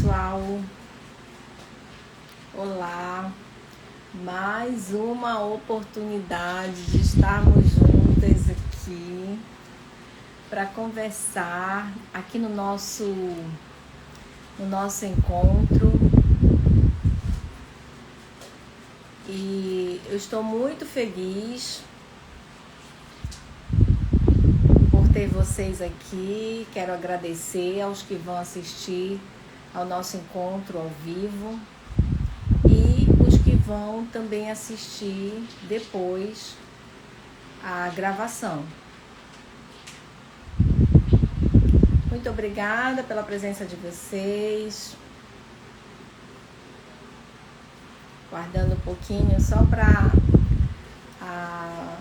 pessoal, olá, mais uma oportunidade de estarmos juntas aqui para conversar aqui no nosso encontro. E eu estou muito feliz por ter vocês aqui. Quero agradecer aos que vão assistir ao nosso encontro ao vivo e os que vão também assistir depois a gravação. Muito obrigada pela presença de vocês. Guardando um pouquinho só para a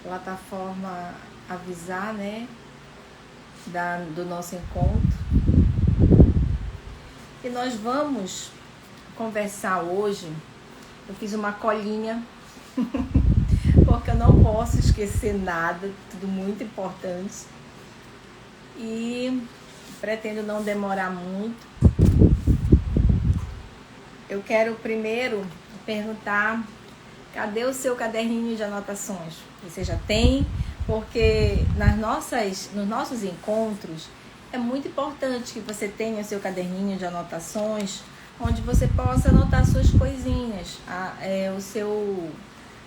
plataforma avisar, né, do nosso encontro. E nós vamos conversar hoje. Eu fiz uma colinha porque eu não posso esquecer nada, tudo muito importante. E pretendo não demorar muito. Eu quero primeiro perguntar: cadê o seu caderninho de anotações? Você já tem? Porque nos nossos encontros é muito importante que você tenha o seu caderninho de anotações, onde você possa anotar suas coisinhas,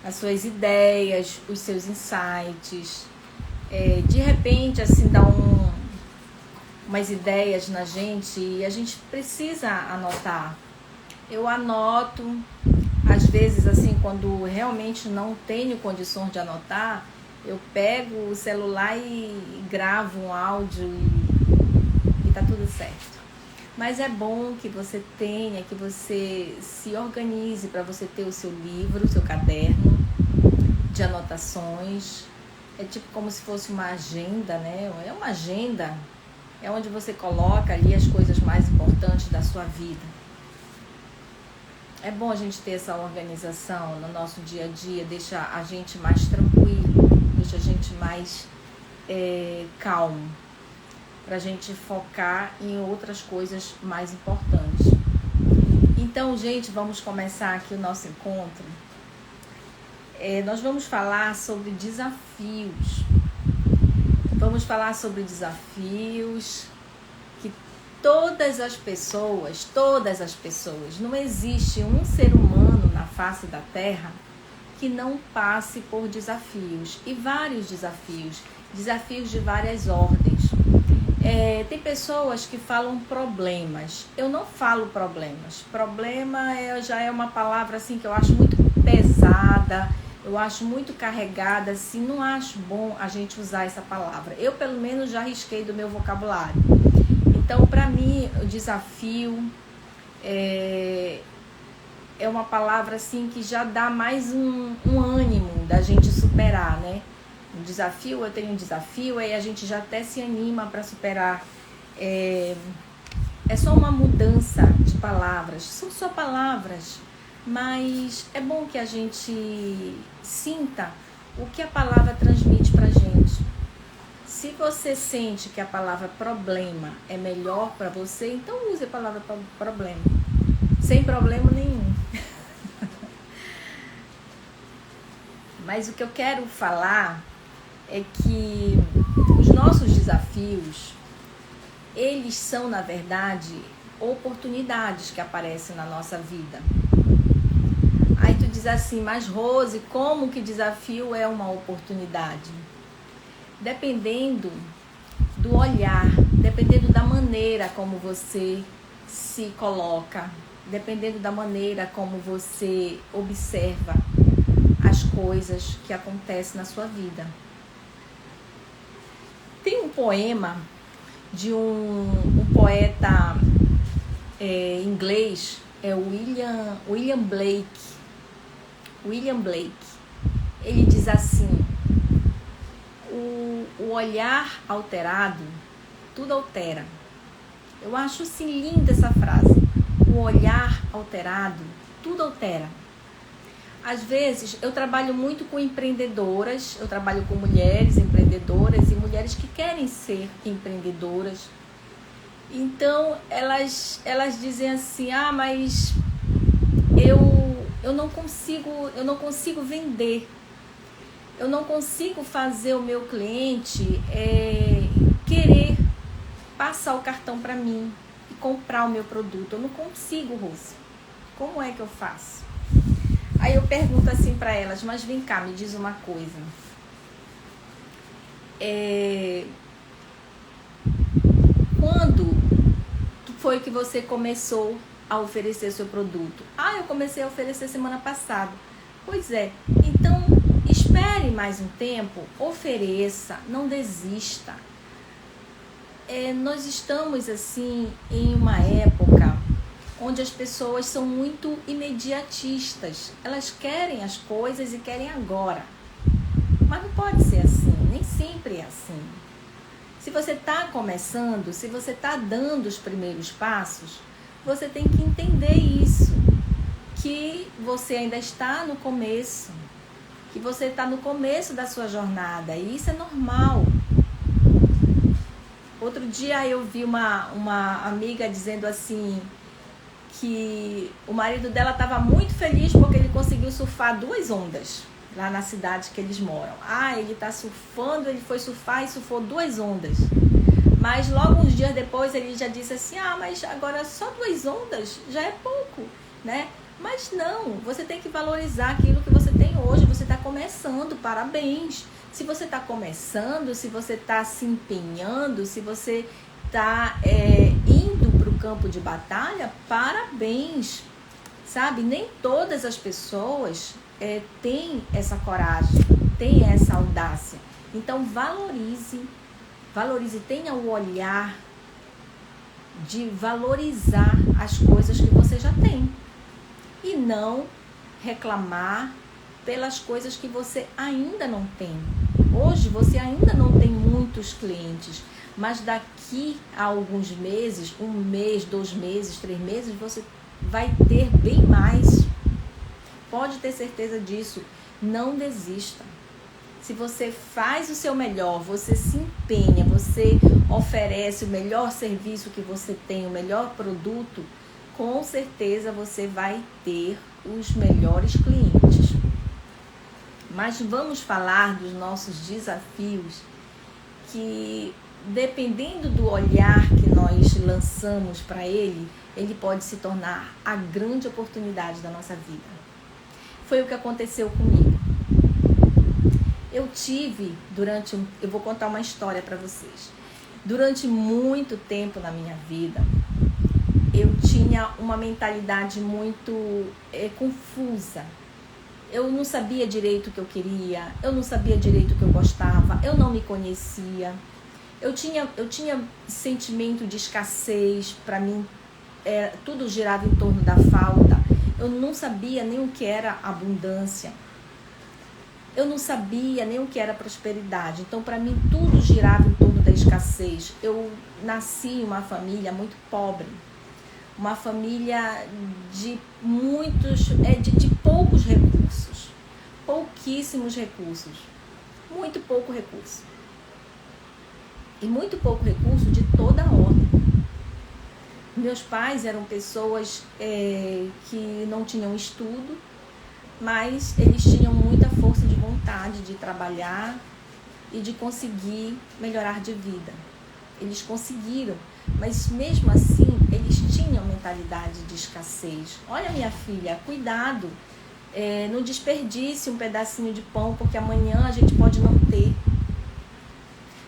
as suas ideias, os seus insights. De repente, assim, dá umas ideias na gente e a gente precisa anotar. Eu anoto, às vezes, assim, quando realmente não tenho condições de anotar, eu pego o celular e gravo um áudio e tá tudo certo. Mas é bom que você tenha, que você se organize para você ter o seu livro, o seu caderno de anotações. É tipo como se fosse uma agenda, né? É uma agenda, é onde você coloca ali as coisas mais importantes da sua vida. É bom a gente ter essa organização no nosso dia a dia, deixa a gente mais tranquilo, deixa a gente mais calmo, pra gente focar em outras coisas mais importantes. Então, gente, vamos começar aqui o nosso encontro. Nós vamos falar sobre desafios. Vamos falar sobre desafios que todas as pessoas, não existe um ser humano na face da Terra que não passe por desafios, e vários desafios de várias ordens. Tem pessoas que falam problemas. Eu não falo problemas. Problema já é uma palavra assim que eu acho muito pesada, eu acho muito carregada, assim, não acho bom a gente usar essa palavra. Eu, pelo menos, já risquei do meu vocabulário. Então, para mim, o desafio é uma palavra assim que já dá mais um ânimo da gente superar, né? Um desafio, eu tenho um desafio, aí a gente já até se anima para superar. É só uma mudança de palavras, são só palavras, mas é bom que a gente sinta o que a palavra transmite pra gente. Se você sente que a palavra problema é melhor para você, então use a palavra problema, sem problema nenhum. Mas o que eu quero falar é que os nossos desafios, eles são, na verdade, oportunidades que aparecem na nossa vida. Aí tu diz assim: mas Rose, como que desafio é uma oportunidade? Dependendo do olhar, dependendo da maneira como você se coloca, dependendo da maneira como você observa as coisas que acontecem na sua vida. Tem um poema de um poeta inglês, William Blake. Ele diz assim: o olhar alterado, tudo altera. Eu acho assim linda essa frase. O olhar alterado, tudo altera. Às vezes, eu trabalho muito com empreendedoras, eu trabalho com mulheres empreendedoras e mulheres que querem ser empreendedoras. Então elas dizem assim, mas eu não consigo vender, eu não consigo fazer o meu cliente querer passar o cartão para mim e comprar o meu produto. Eu não consigo, Rose. Como é que eu faço? Aí eu pergunto assim para elas, mas vem cá, me diz uma coisa. Quando foi que você começou a oferecer seu produto? Eu comecei a oferecer semana passada. Pois é, então espere mais um tempo, ofereça, não desista. Nós estamos assim em uma época onde as pessoas são muito imediatistas. Elas querem as coisas e querem agora. Mas não pode ser assim, nem sempre é assim. Se você está começando, se você está dando os primeiros passos, você tem que entender isso, que você ainda está no começo, que você está no começo da sua jornada, e isso é normal. Outro dia eu vi uma amiga dizendo assim, que o marido dela estava muito feliz porque ele conseguiu surfar 2 ondas lá na cidade que eles moram. Ele está surfando, ele foi surfar e surfou 2 ondas. Mas logo uns dias depois ele já disse assim, mas agora só 2 ondas já é pouco, né? Mas não, você tem que valorizar aquilo que você tem hoje. Você está começando, parabéns. Se você está começando, se você está se empenhando, se você está indo para o campo de batalha, parabéns, sabe? Nem todas as pessoas têm essa coragem, têm essa audácia. Então valorize, tenha o olhar de valorizar as coisas que você já tem e não reclamar pelas coisas que você ainda não tem. Hoje você ainda não tem muitos clientes, mas daqui a alguns meses, 1 mês, 2 meses, 3 meses, você vai ter bem mais. Pode ter certeza disso. Não desista. Se você faz o seu melhor, você se empenha, você oferece o melhor serviço que você tem, o melhor produto, com certeza você vai ter os melhores clientes. Mas vamos falar dos nossos desafios, que dependendo do olhar que nós lançamos para ele pode se tornar a grande oportunidade da nossa vida. Foi o que aconteceu comigo. Eu vou contar uma história para vocês. Durante muito tempo na minha vida, eu tinha uma mentalidade muito confusa. Eu não sabia direito o que eu queria, eu não sabia direito o que eu gostava, eu não me conhecia. Eu tinha sentimento de escassez, para mim tudo girava em torno da falta. Eu não sabia nem o que era abundância. Eu não sabia nem o que era prosperidade. Então, para mim, tudo girava em torno da escassez. Eu nasci em uma família muito pobre. Uma família de de poucos recursos. Pouquíssimos recursos. Muito pouco recurso. E muito pouco recurso de toda a ordem. Meus pais eram pessoas que não tinham estudo, mas eles tinham muita força de vontade de trabalhar e de conseguir melhorar de vida. Eles conseguiram, mas mesmo assim eles tinham mentalidade de escassez. Olha, minha filha, cuidado, não desperdice um pedacinho de pão, porque amanhã a gente pode não ter.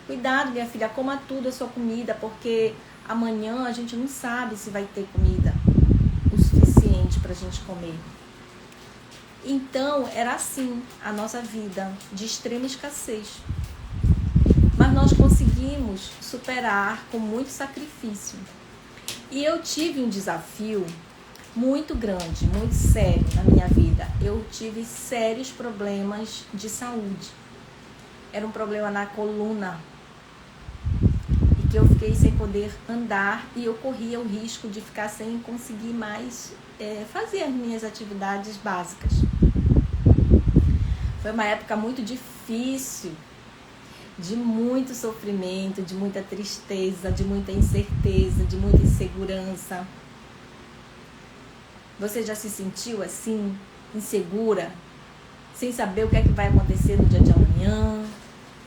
Cuidado, minha filha, coma tudo a sua comida, porque amanhã a gente não sabe se vai ter comida o suficiente para a gente comer. Então, era assim a nossa vida, de extrema escassez. Mas nós conseguimos superar com muito sacrifício. E eu tive um desafio muito grande, muito sério na minha vida. Eu tive sérios problemas de saúde. Era um problema na coluna, e que eu fiquei sem poder andar, e eu corria o risco de ficar sem conseguir mais fazer as minhas atividades básicas. Foi uma época muito difícil, de muito sofrimento, de muita tristeza, de muita incerteza, de muita insegurança. Você já se sentiu assim, insegura, sem saber o que é que vai acontecer no dia de amanhã?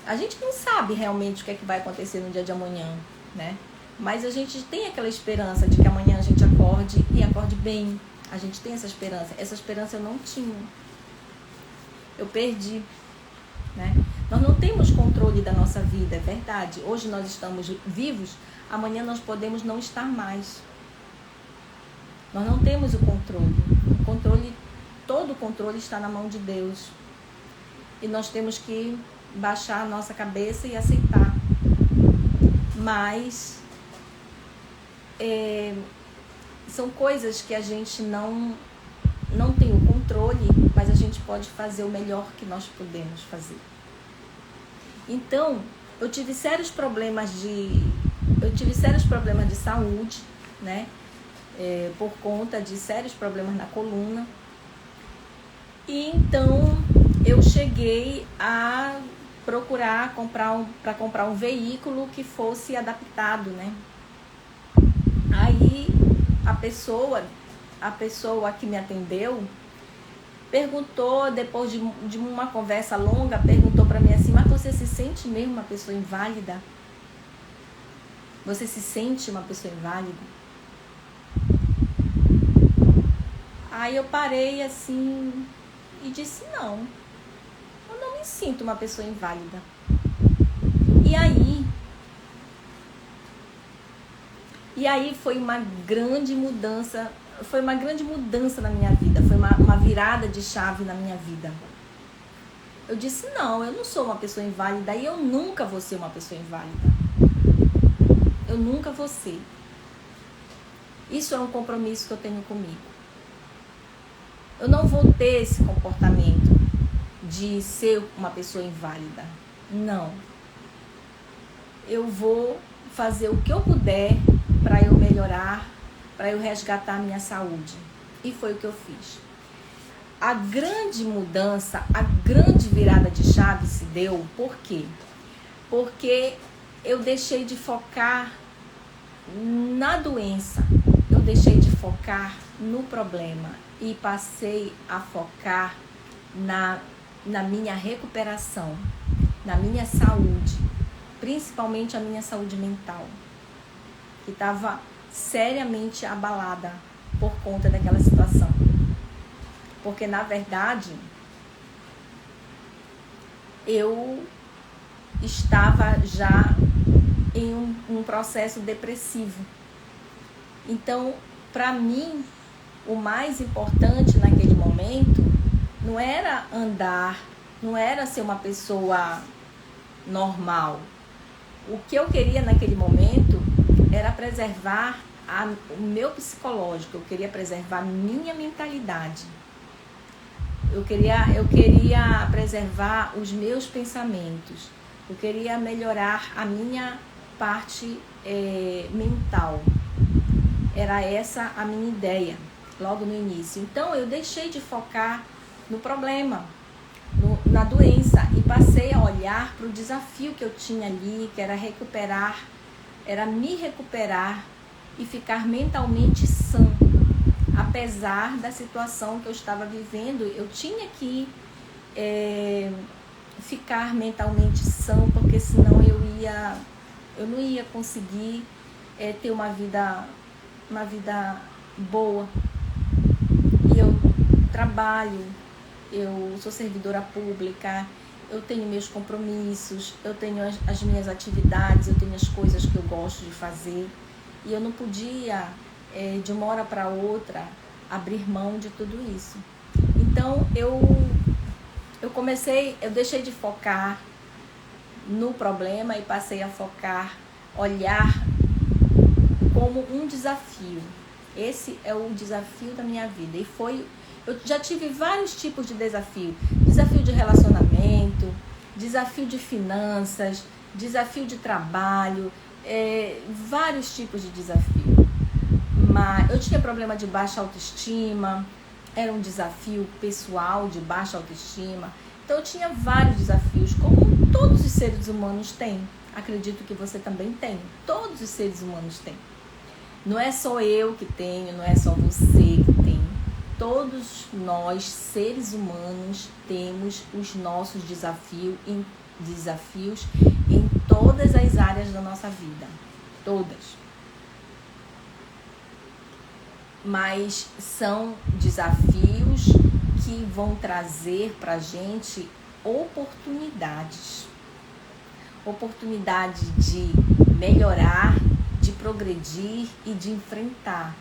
A gente não sabe realmente o que é que vai acontecer no dia de amanhã, né? Mas a gente tem aquela esperança de que amanhã a gente acorde e acorde bem. A gente tem essa esperança. Essa esperança eu não tinha. Eu perdi, né? Nós não temos controle da nossa vida, é verdade. Hoje nós estamos vivos, amanhã nós podemos não estar mais. Nós não temos o controle. Todo o controle está na mão de Deus. E nós temos que baixar a nossa cabeça e aceitar. Mas são coisas que a gente não tem o controle, mas a gente pode fazer o melhor que nós podemos fazer. Então, eu tive sérios problemas de saúde, né? Por conta de sérios problemas na coluna. E então eu cheguei a procurar comprar um veículo que fosse adaptado, né? Aí a pessoa que me atendeu perguntou, depois de uma conversa longa, perguntou para mim assim: mas você se sente mesmo uma pessoa inválida? Você se sente uma pessoa inválida? Aí eu parei assim e disse: não, eu não me sinto uma pessoa inválida. E aí foi uma grande mudança na minha vida, foi uma virada de chave na minha vida. Eu disse: não, eu não sou uma pessoa inválida e eu nunca vou ser uma pessoa inválida. Eu nunca vou ser. Isso é um compromisso que eu tenho comigo. Eu não vou ter esse comportamento de ser uma pessoa inválida. Não. Eu vou fazer o que eu puder para eu melhorar, para eu resgatar a minha saúde. E foi o que eu fiz. A grande mudança, a grande virada de chave se deu, por quê? Porque eu deixei de focar na doença, eu deixei de focar no problema e passei a focar na minha recuperação, na minha saúde, principalmente a minha saúde mental, que estava seriamente abalada por conta daquela situação. Porque, na verdade, eu estava já em um processo depressivo. Então, para mim, o mais importante naquele momento não era andar, não era ser uma pessoa normal. O que eu queria naquele momento era preservar o meu psicológico, eu queria preservar a minha mentalidade. Eu queria preservar os meus pensamentos. Eu queria melhorar a minha parte mental. Era essa a minha ideia, logo no início. Então, eu deixei de focar no problema, na doença, e passei a olhar para o desafio que eu tinha ali, que era me recuperar e ficar mentalmente sã. Apesar da situação que eu estava vivendo, eu tinha que ficar mentalmente sã, porque senão eu não ia conseguir ter uma vida boa. E eu trabalho, eu sou servidora pública, eu tenho meus compromissos, eu tenho as minhas atividades, eu tenho as coisas que eu gosto de fazer. E eu não podia, de uma hora para outra, abrir mão de tudo isso. Então, eu deixei de focar no problema e passei a olhar como um desafio. Esse é o desafio da minha vida. Eu já tive vários tipos de desafio. Desafio de relacionamento, desafio de finanças, desafio de trabalho, vários tipos de desafio. Mas eu tinha problema de baixa autoestima, era um desafio pessoal de baixa autoestima. Então eu tinha vários desafios, como todos os seres humanos têm. Acredito que você também tem. Todos os seres humanos têm. Não é só eu que tenho, não é só você que tem. Todos nós, seres humanos, temos os nossos desafios em todas as áreas da nossa vida. Todas. Mas são desafios que vão trazer pra gente oportunidades. Oportunidade de melhorar, de progredir e de enfrentar.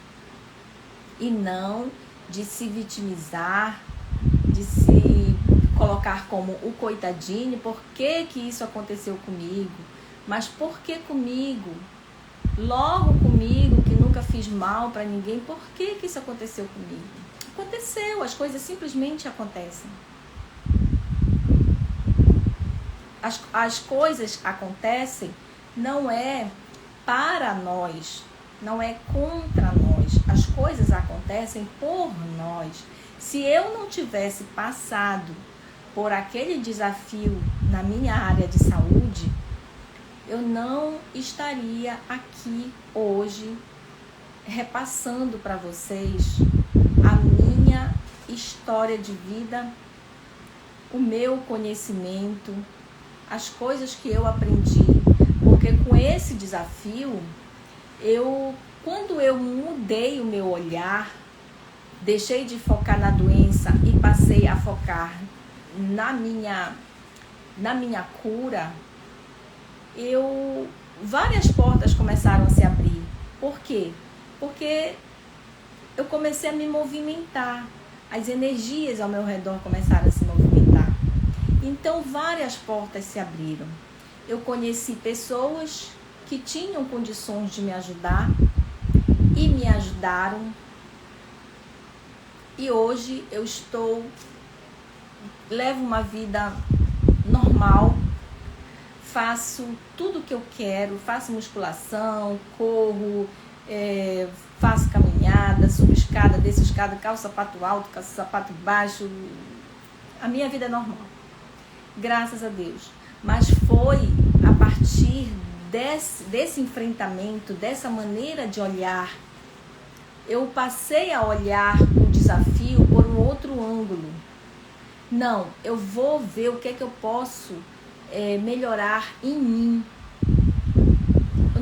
E não de se vitimizar, de se colocar como o coitadinho. Por que que isso aconteceu comigo? Mas por que comigo? Logo comigo, que nunca fiz mal para ninguém, por que que isso aconteceu comigo? Aconteceu, as coisas simplesmente acontecem. As coisas acontecem não é para nós, não é contra nós. As coisas acontecem por nós. Se eu não tivesse passado por aquele desafio na minha área de saúde, eu não estaria aqui hoje repassando para vocês a minha história de vida, o meu conhecimento, as coisas que eu aprendi, porque com esse desafio, quando eu mudei o meu olhar, deixei de focar na doença e passei a focar na minha cura, várias portas começaram a se abrir. Por quê? Porque eu comecei a me movimentar, as energias ao meu redor começaram a se movimentar. Então, várias portas se abriram. Eu conheci pessoas que tinham condições de me ajudar e me ajudaram. E hoje eu levo uma vida normal, faço tudo o que eu quero, faço musculação, corro, faço caminhada, subo escada, desço escada, calço sapato alto, calço sapato baixo. A minha vida é normal. Graças a Deus. Mas foi a partir desse enfrentamento, dessa maneira de olhar, eu passei a olhar o desafio por um outro ângulo. Não, eu vou ver o que é que eu posso melhorar em mim. Eu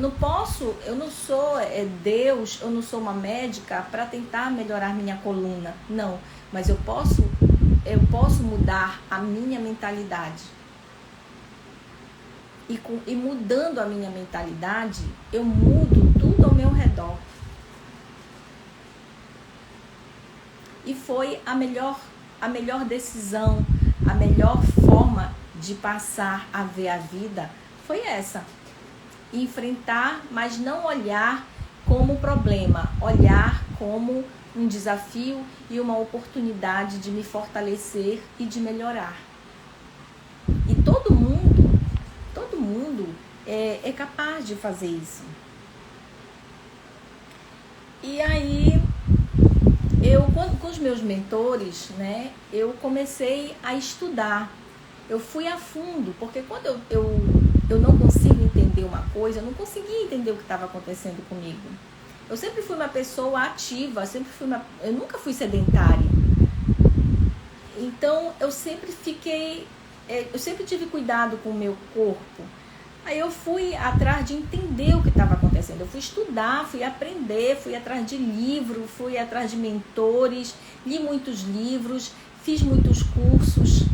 não sou Deus, eu não sou uma médica para tentar melhorar minha coluna. Não, mas eu posso mudar a minha mentalidade. E mudando a minha mentalidade, eu mudo tudo ao meu redor. E foi a melhor decisão, a melhor forma de passar a ver a vida foi essa. Enfrentar, mas não olhar como problema, olhar como um desafio e uma oportunidade de me fortalecer e de melhorar. E todo mundo é capaz de fazer isso. E aí, com os meus mentores, né, eu comecei a estudar. Eu fui a fundo, porque quando eu não consigo entender uma coisa, eu não conseguia entender o que estava acontecendo comigo. Eu sempre fui uma pessoa ativa, eu nunca fui sedentária. Então, eu sempre tive cuidado com o meu corpo. Aí eu fui atrás de entender o que estava acontecendo. Eu fui estudar, fui aprender, fui atrás de livro, fui atrás de mentores, li muitos livros, fiz muitos cursos,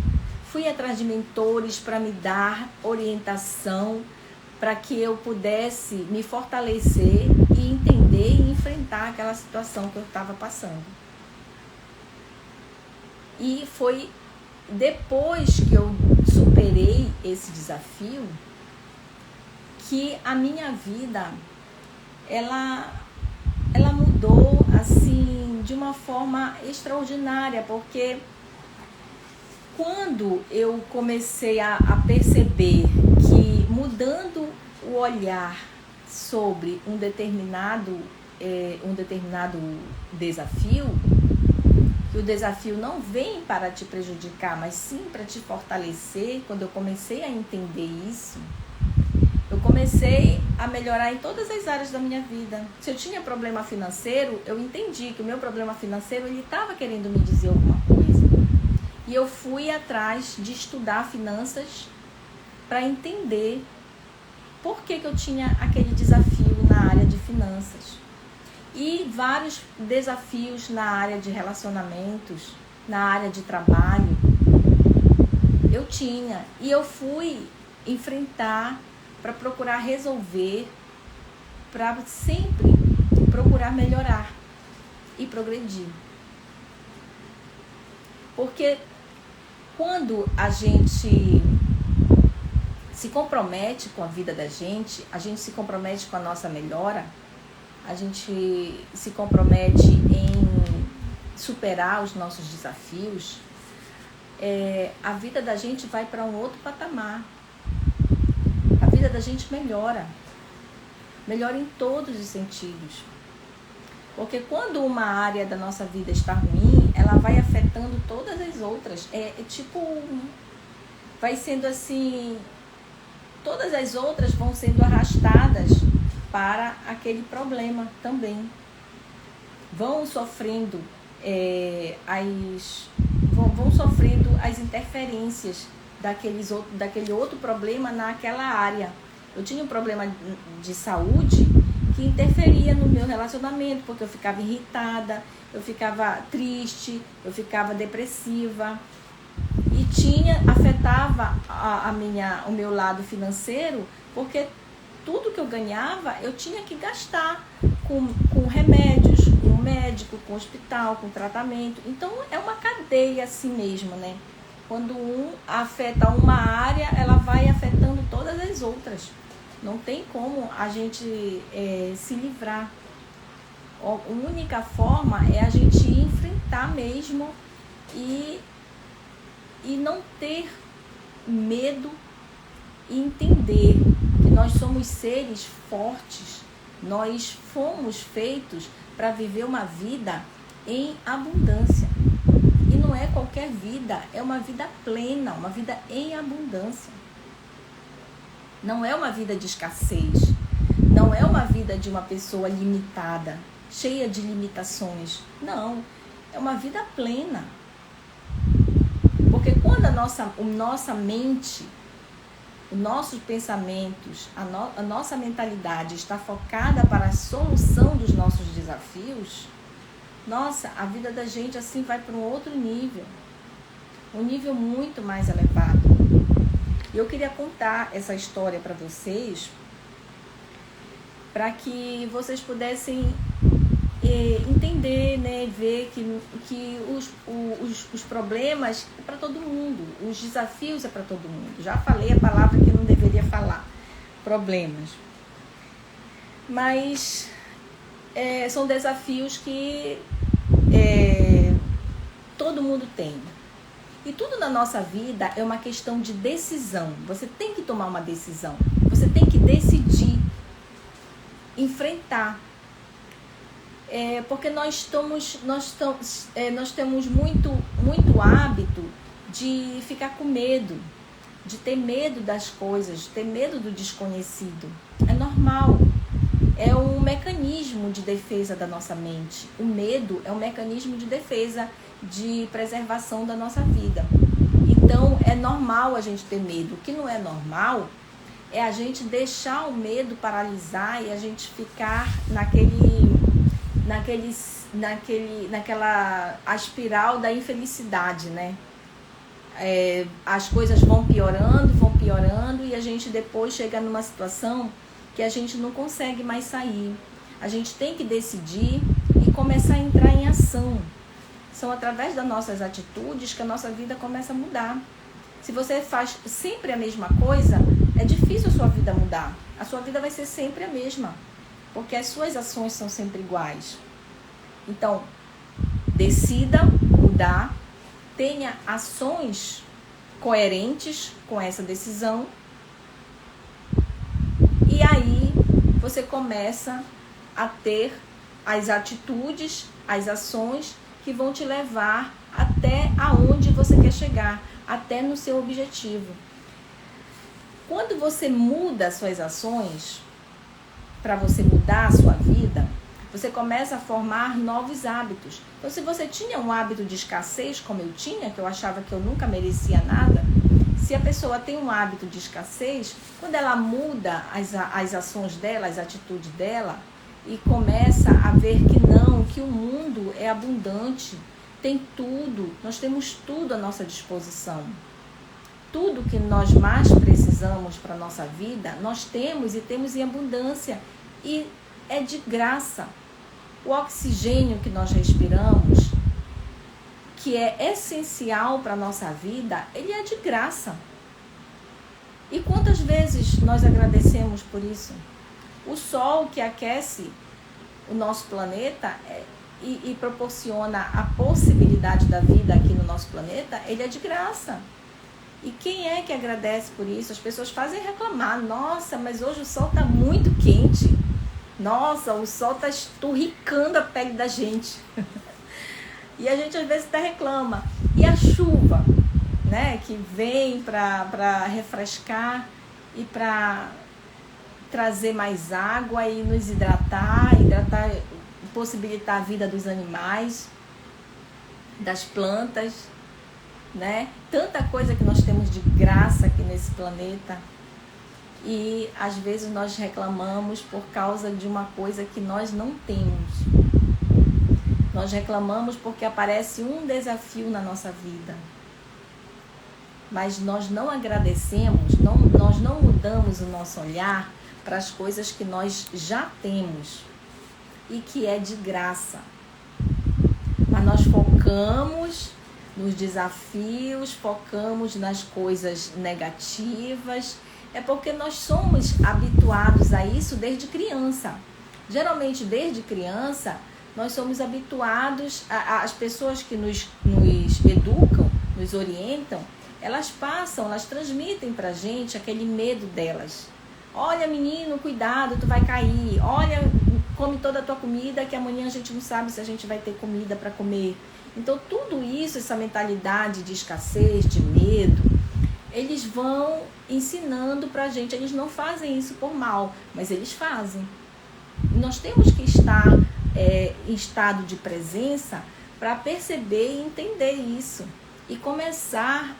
fui atrás de mentores para me dar orientação, para que eu pudesse me fortalecer e entender e enfrentar aquela situação que eu estava passando. E foi depois que eu superei esse desafio que a minha vida ela mudou assim de uma forma extraordinária, porque quando eu comecei a perceber que mudando o olhar sobre um determinado desafio, que o desafio não vem para te prejudicar, mas sim para te fortalecer. Quando eu comecei a entender isso, eu comecei a melhorar em todas as áreas da minha vida. Se eu tinha problema financeiro, eu entendi que o meu problema financeiro ele estava querendo me dizer alguma coisa. E eu fui atrás de estudar finanças para entender por que eu tinha aquele desafio na área de finanças. E vários desafios na área de relacionamentos, na área de trabalho, eu tinha. E eu fui enfrentar para procurar resolver, para sempre procurar melhorar e progredir. Porque quando a gente se compromete com a vida da gente, a gente se compromete com a nossa melhora, a gente se compromete em superar os nossos desafios, a vida da gente vai para um outro patamar. A vida da gente melhora em todos os sentidos. Porque quando uma área da nossa vida está ruim, ela vai afetando todas as outras. Vai sendo assim, todas as outras vão sendo arrastadas para aquele problema também. Vão sofrendo as interferências daquele outro problema naquela área. Eu tinha um problema de saúde que interferia no meu relacionamento, porque eu ficava irritada, eu ficava triste, eu ficava depressiva. E afetava o meu lado financeiro, porque tudo que eu ganhava eu tinha que gastar com remédios, com médico, com hospital, com tratamento. Então é uma cadeia assim mesmo, né? Quando um afeta uma área, ela vai afetando todas as outras. Não tem como a gente se livrar. A única forma é a gente enfrentar mesmo e não ter medo e entender que nós somos seres fortes. Nós fomos feitos para viver uma vida em abundância. E não é qualquer vida, é uma vida plena, uma vida em abundância. Não é uma vida de escassez. Não é uma vida de uma pessoa limitada, cheia de limitações. Não, é uma vida plena. Porque quando a nossa mente, os nossos pensamentos, a nossa mentalidade está focada para a solução dos nossos desafios, nossa, a vida da gente assim vai para um outro nível, um nível muito mais elevado. E eu queria contar essa história para vocês, para que vocês pudessem entender, né, ver que os problemas é para todo mundo, os desafios é para todo mundo. Já falei a palavra que não deveria falar, problemas. Mas são desafios que todo mundo tem. E tudo na nossa vida é uma questão de decisão. Você tem que tomar uma decisão. Você tem que decidir enfrentar. Porque nós temos muito hábito de ficar com medo, de ter medo das coisas, de ter medo do desconhecido. É normal. É um mecanismo de defesa da nossa mente. O medo é um mecanismo de defesa, de preservação da nossa vida. Então, é normal a gente ter medo. O que não é normal é a gente deixar o medo paralisar e a gente ficar naquela espiral da infelicidade, né? As coisas vão piorando e a gente depois chega numa situação que a gente não consegue mais sair. A gente tem que decidir e começar a entrar em ação. São através das nossas atitudes que a nossa vida começa a mudar. Se você faz sempre a mesma coisa, é difícil a sua vida mudar. A sua vida vai ser sempre a mesma, porque as suas ações são sempre iguais. Então, decida mudar, tenha ações coerentes com essa decisão, e aí você começa a ter as atitudes, as ações que vão te levar até aonde você quer chegar, até no seu objetivo. Quando você muda suas ações, para você mudar a sua vida, você começa a formar novos hábitos. Então, se você tinha um hábito de escassez, como eu tinha, que eu achava que eu nunca merecia nada, se a pessoa tem um hábito de escassez, quando ela muda as ações dela, as atitudes dela, e começa a ver que não, que o mundo é abundante, tem tudo, nós temos tudo à nossa disposição. Tudo que nós mais precisamos para a nossa vida, nós temos e temos em abundância. E é de graça. O oxigênio que nós respiramos, que é essencial para a nossa vida, ele é de graça. E quantas vezes nós agradecemos por isso? O sol que aquece o nosso planeta e proporciona a possibilidade da vida aqui no nosso planeta, ele é de graça. E quem é que agradece por isso? As pessoas fazem reclamar. Nossa, mas hoje o sol está muito quente. Nossa, o sol está esturricando a pele da gente. E a gente às vezes até reclama. E a chuva, né, que vem para refrescar e para trazer mais água e nos hidratar, possibilitar a vida dos animais, das plantas, né? Tanta coisa que nós temos de graça aqui nesse planeta. E às vezes nós reclamamos por causa de uma coisa que nós não temos. Nós reclamamos porque aparece um desafio na nossa vida. Mas nós não agradecemos, nós não mudamos o nosso olhar para as coisas que nós já temos e que é de graça. Mas nós focamos nos desafios, focamos nas coisas negativas. É porque nós somos habituados a isso desde criança. Geralmente, desde criança, nós somos habituados, as pessoas que nos educam, nos orientam, elas transmitem pra gente aquele medo delas. Olha, menino, cuidado, tu vai cair. Olha, come toda a tua comida, que amanhã a gente não sabe se a gente vai ter comida para comer. Então, tudo isso, essa mentalidade de escassez, de medo, eles vão ensinando pra gente. Eles não fazem isso por mal, mas eles fazem. E nós temos que estar em estado de presença para perceber e entender isso. E começar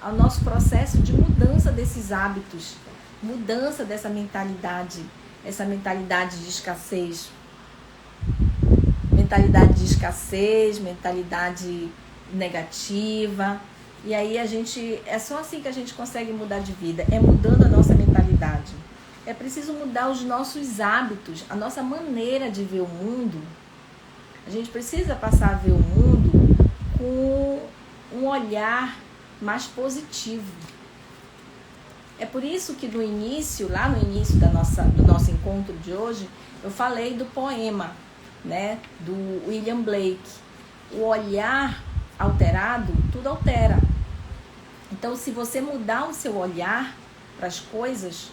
o nosso processo de mudança desses hábitos, mudança dessa mentalidade, essa mentalidade de escassez. Mentalidade de escassez, mentalidade negativa. E aí é só assim que a gente consegue mudar de vida, é mudando a nossa mentalidade. É preciso mudar os nossos hábitos, a nossa maneira de ver o mundo. A gente precisa passar a ver o mundo com um olhar mais positivo. É por isso que lá no início do nosso encontro de hoje, eu falei do poema, né, do William Blake. O olhar alterado, tudo altera. Então, se você mudar o seu olhar para as coisas,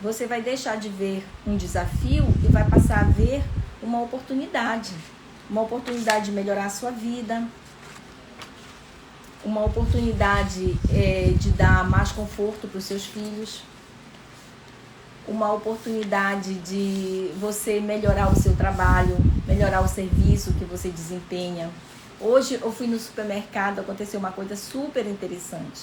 você vai deixar de ver um desafio e vai passar a ver uma oportunidade de melhorar a sua vida, uma oportunidade de dar mais conforto para os seus filhos, uma oportunidade de você melhorar o seu trabalho, melhorar o serviço que você desempenha. Hoje eu fui no supermercado, aconteceu uma coisa super interessante.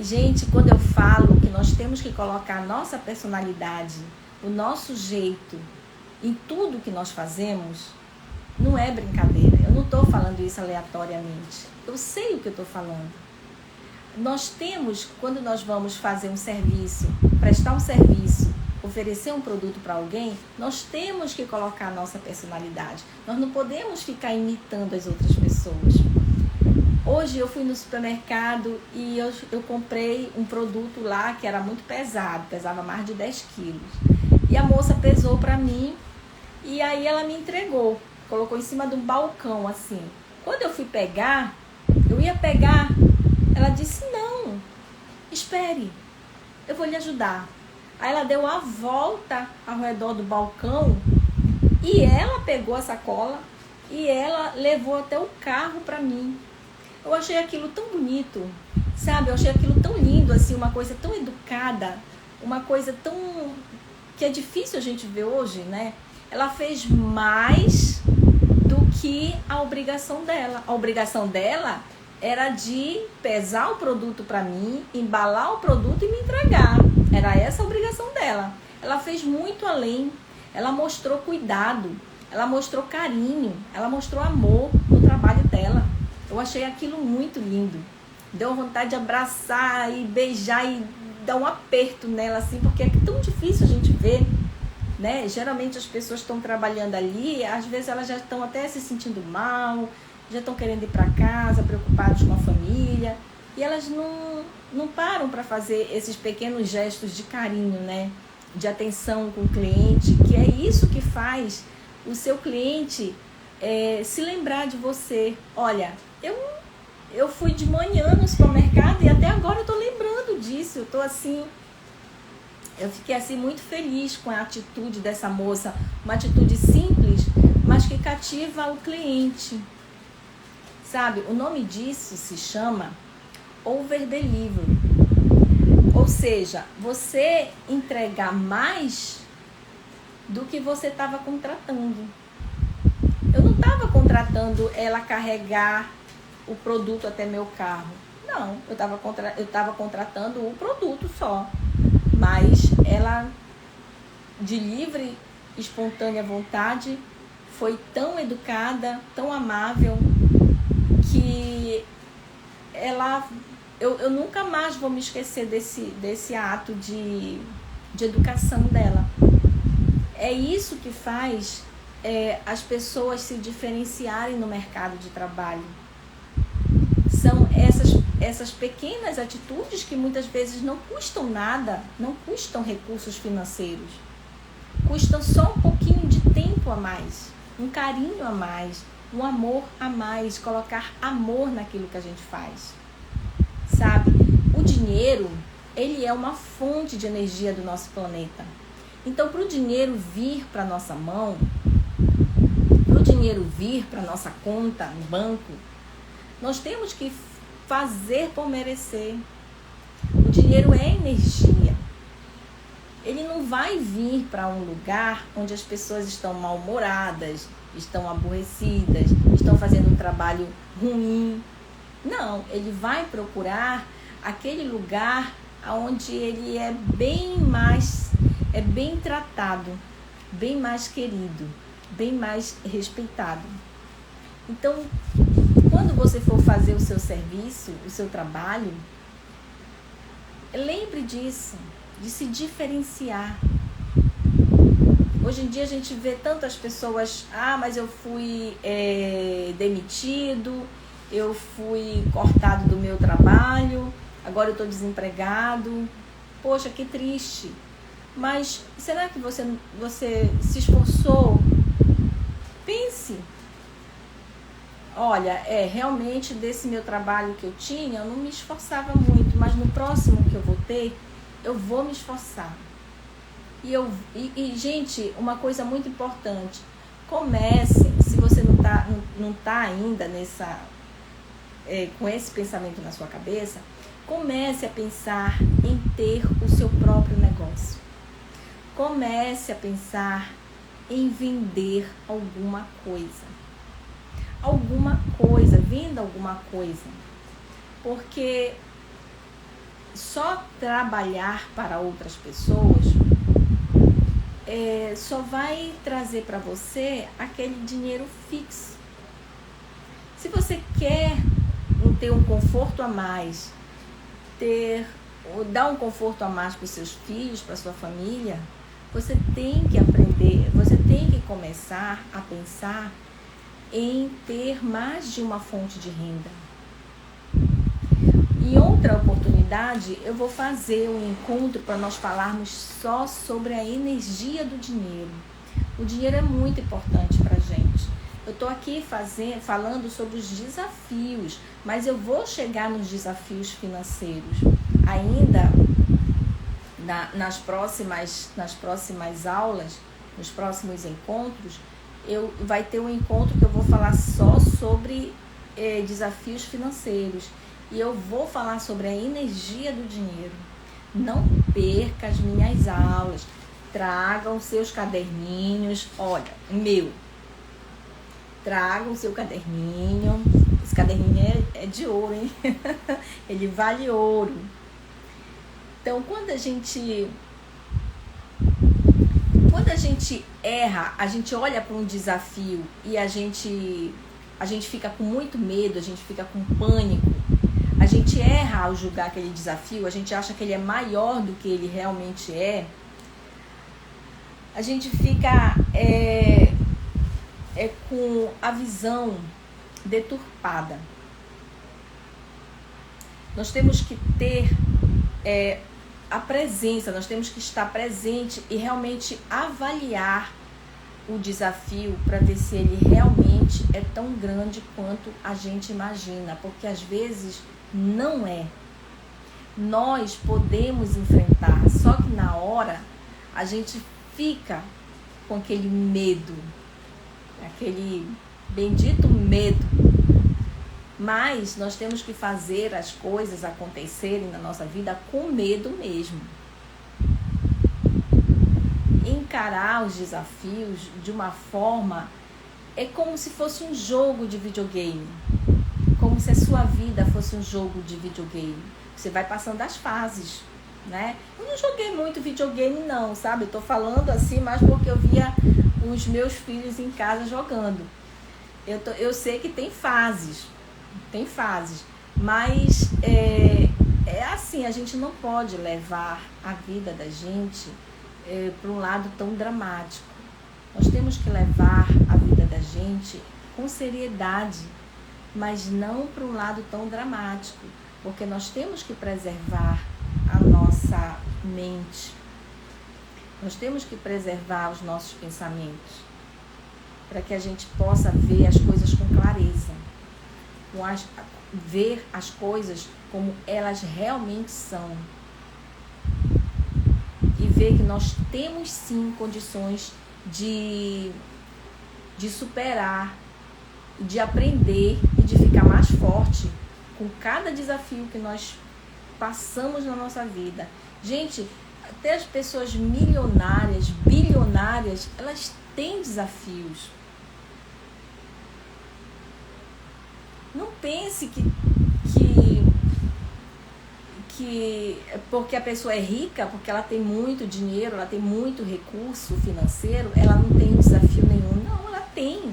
Gente, quando eu falo que nós temos que colocar a nossa personalidade, o nosso jeito em tudo que nós fazemos, não é brincadeira. Eu não estou falando isso aleatoriamente. Eu sei o que eu estou falando. Nós temos, quando nós vamos fazer um serviço, prestar um serviço, oferecer um produto para alguém, nós temos que colocar a nossa personalidade. Nós não podemos ficar imitando as outras pessoas. Hoje eu fui no supermercado e eu comprei um produto lá que era muito pesado, pesava mais de 10 quilos. E a moça pesou para mim e aí ela me entregou, colocou em cima de um balcão assim. Quando eu fui pegar, eu ia pegar, ela disse, não, espere, eu vou lhe ajudar. Aí ela deu a volta ao redor do balcão e ela pegou a sacola e ela levou até o carro para mim. Eu achei aquilo tão bonito, sabe? Eu achei aquilo tão lindo, assim, uma coisa tão educada, uma coisa tão... que é difícil a gente ver hoje, né? Ela fez mais do que a obrigação dela. A obrigação dela era de pesar o produto para mim, embalar o produto e me entregar. Era essa a obrigação dela. Ela fez muito além. Ela mostrou cuidado, ela mostrou carinho, ela mostrou amor no trabalho dela. Eu achei aquilo muito lindo. Deu vontade de abraçar e beijar e dar um aperto nela, assim, porque é tão difícil a gente ver, né? Geralmente as pessoas estão trabalhando ali, às vezes elas já estão até se sentindo mal, já estão querendo ir para casa, preocupadas com a família, e elas não param para fazer esses pequenos gestos de carinho, né? De atenção com o cliente, que é isso que faz o seu cliente se lembrar de você. Olha, eu fui de manhã no supermercado e até agora eu tô lembrando disso. Eu tô assim, eu fiquei assim muito feliz com a atitude dessa moça, uma atitude simples, mas que cativa o cliente. Sabe, o nome disso se chama over delivery. Ou seja, você entregar mais do que você estava contratando. Eu não estava contratando ela carregar o produto até meu carro. Não, eu estava contratando o produto só. Mas ela, de livre, espontânea vontade, foi tão educada, tão amável, que ela... Eu nunca mais vou me esquecer desse ato de educação dela. É isso que faz as pessoas se diferenciarem no mercado de trabalho. São essas pequenas atitudes que muitas vezes não custam nada, não custam recursos financeiros. Custam só um pouquinho de tempo a mais, um carinho a mais, um amor a mais, colocar amor naquilo que a gente faz. Sabe? O dinheiro, ele é uma fonte de energia do nosso planeta. Então, para o dinheiro vir para a nossa mão, para o dinheiro vir para a nossa conta no banco, nós temos que fazer por merecer. O dinheiro é energia. Ele não vai vir para um lugar onde as pessoas estão mal-humoradas, estão aborrecidas, estão fazendo um trabalho ruim. Não, ele vai procurar aquele lugar onde ele é bem tratado, bem mais querido, bem mais respeitado. Então, quando você for fazer o seu serviço, o seu trabalho, lembre disso, de se diferenciar. Hoje em dia a gente vê tantas pessoas, mas eu fui demitido, eu fui cortado do meu trabalho, agora eu estou desempregado. Poxa, que triste. Mas será que você se esforçou? Pense. Olha, realmente desse meu trabalho que eu tinha, eu não me esforçava muito, mas no próximo que eu vou ter, eu vou me esforçar. E gente, uma coisa muito importante, comece, se você não tá ainda com esse pensamento na sua cabeça, comece a pensar em ter o seu próprio negócio. Comece a pensar em vender alguma coisa. Venda alguma coisa. Porque só trabalhar para outras pessoas só vai trazer para você aquele dinheiro fixo. Se você quer ter um conforto a mais, dar um conforto a mais para os seus filhos, para a sua família, você tem que aprender, você tem que começar a pensar em ter mais de uma fonte de renda. Em outra oportunidade, eu vou fazer um encontro para nós falarmos só sobre a energia do dinheiro. O dinheiro é muito importante para a gente. Eu estou aqui falando sobre os desafios, mas eu vou chegar nos desafios financeiros. Ainda nas próximas aulas, nos próximos encontros, vai ter um encontro que eu vou falar só sobre desafios financeiros. E eu vou falar sobre a energia do dinheiro. Não perca as minhas aulas. Tragam seus caderninhos. Olha, tragam seu caderninho. Esse caderninho é de ouro, hein? Ele vale ouro. Então, quando a gente erra, a gente olha para um desafio e a gente fica com muito medo, a gente fica com pânico. A gente erra ao julgar aquele desafio, a gente acha que ele é maior do que ele realmente é. A gente fica com a visão deturpada. Nós temos que ter a presença, nós temos que estar presente e realmente avaliar o desafio para ver se ele realmente é tão grande quanto a gente imagina, porque às vezes não é. Nós podemos enfrentar, só que na hora a gente fica com aquele medo, aquele bendito medo. Mas nós temos que fazer as coisas acontecerem na nossa vida com medo mesmo. Encarar os desafios de uma forma é como se fosse um jogo de videogame. Como se a sua vida fosse um jogo de videogame. Você vai passando as fases, né? Eu não joguei muito videogame não, sabe? Eu tô falando assim, mas porque eu via os meus filhos em casa jogando. Eu sei que tem fases, mas é assim, a gente não pode levar a vida da gente para um lado tão dramático. Nós temos que levar a vida da gente com seriedade, mas não para um lado tão dramático, porque nós temos que preservar a nossa mente, nós temos que preservar os nossos pensamentos, para que a gente possa ver as coisas com clareza, ver as coisas como elas realmente são, e ver que nós temos sim condições de superar, de aprender e de ficar mais forte com cada desafio que nós passamos na nossa vida. Gente, até as pessoas milionárias, bilionárias, elas têm desafios. Não pense que porque a pessoa é rica, porque ela tem muito dinheiro, ela tem muito recurso financeiro, ela não tem desafio nenhum. Não, ela tem.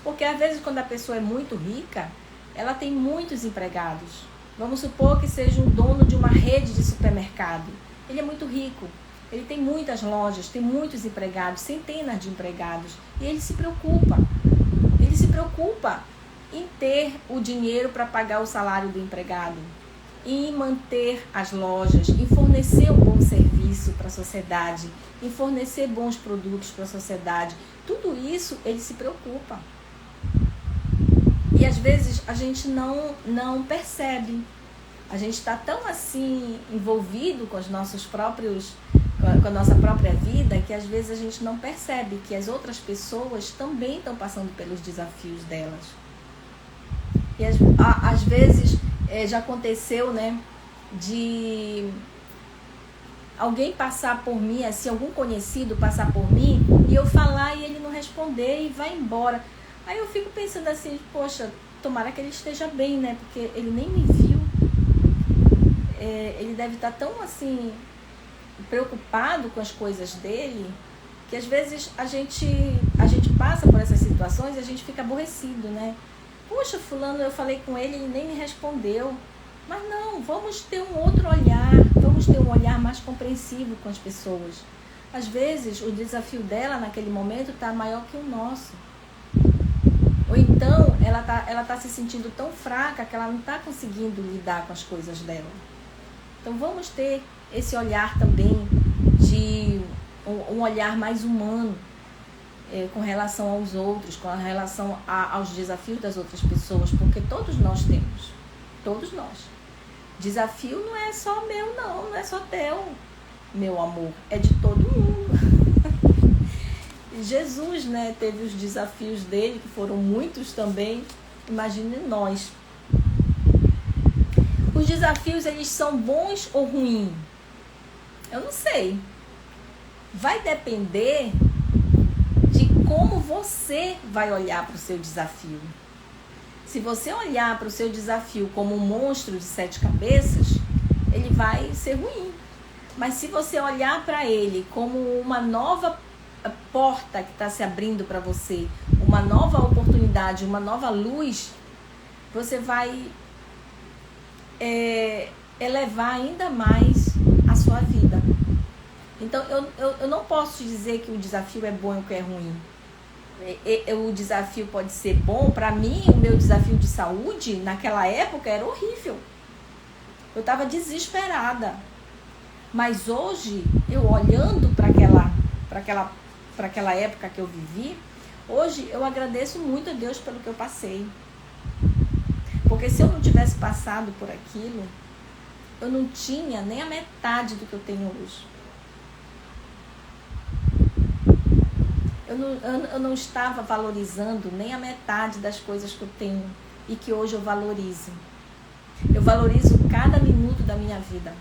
Porque às vezes quando a pessoa é muito rica, ela tem muitos empregados. Vamos supor que seja um dono de uma rede de supermercado. Ele é muito rico, ele tem muitas lojas, tem muitos empregados, centenas de empregados. E ele se preocupa em ter o dinheiro para pagar o salário do empregado, em manter as lojas, em fornecer um bom serviço para a sociedade, em fornecer bons produtos para a sociedade. Tudo isso ele se preocupa. E às vezes a gente não percebe. A gente está tão assim envolvido com os nossos próprios, com a nossa própria vida, que às vezes a gente não percebe que as outras pessoas também estão passando pelos desafios delas. E às vezes já aconteceu, né, de alguém passar por mim, assim, algum conhecido passar por mim, e eu falar e ele não responder e vai embora. Aí eu fico pensando assim, poxa, tomara que ele esteja bem, né? Porque ele nem me viu. Ele deve estar tão assim, preocupado com as coisas dele, que às vezes a gente passa por essas situações e a gente fica aborrecido, né? Poxa, fulano, eu falei com ele nem me respondeu. Mas não, vamos ter um outro olhar, vamos ter um olhar mais compreensivo com as pessoas. Às vezes o desafio dela naquele momento está maior que o nosso. Ou então ela tá se sentindo tão fraca que ela não está conseguindo lidar com as coisas dela. Então vamos ter esse olhar também, de um olhar mais humano com relação aos outros, com relação aos desafios das outras pessoas, porque todos nós temos, todos nós. Desafio não é só meu não é só teu, meu amor, é de todo mundo. Jesus, né, teve os desafios dele, que foram muitos também. Imagine nós. Os desafios, eles são bons ou ruins? Eu não sei. Vai depender de como você vai olhar para o seu desafio. Se você olhar para o seu desafio como um monstro de 7 cabeças, ele vai ser ruim. Mas se você olhar para ele como uma nova porta que está se abrindo para você, uma nova oportunidade, uma nova luz, você vai elevar ainda mais a sua vida. Então, eu não posso te dizer que o desafio é bom ou que é ruim. O desafio pode ser bom. Para mim, o meu desafio de saúde, naquela época, era horrível. Eu estava desesperada. Mas hoje, eu olhando para aquela época que eu vivi, hoje eu agradeço muito a Deus pelo que eu passei. Porque se eu não tivesse passado por aquilo, eu não tinha nem a metade do que eu tenho hoje. Eu não estava valorizando nem a metade das coisas que eu tenho e que hoje eu valorizo. Eu valorizo cada minuto da minha vida.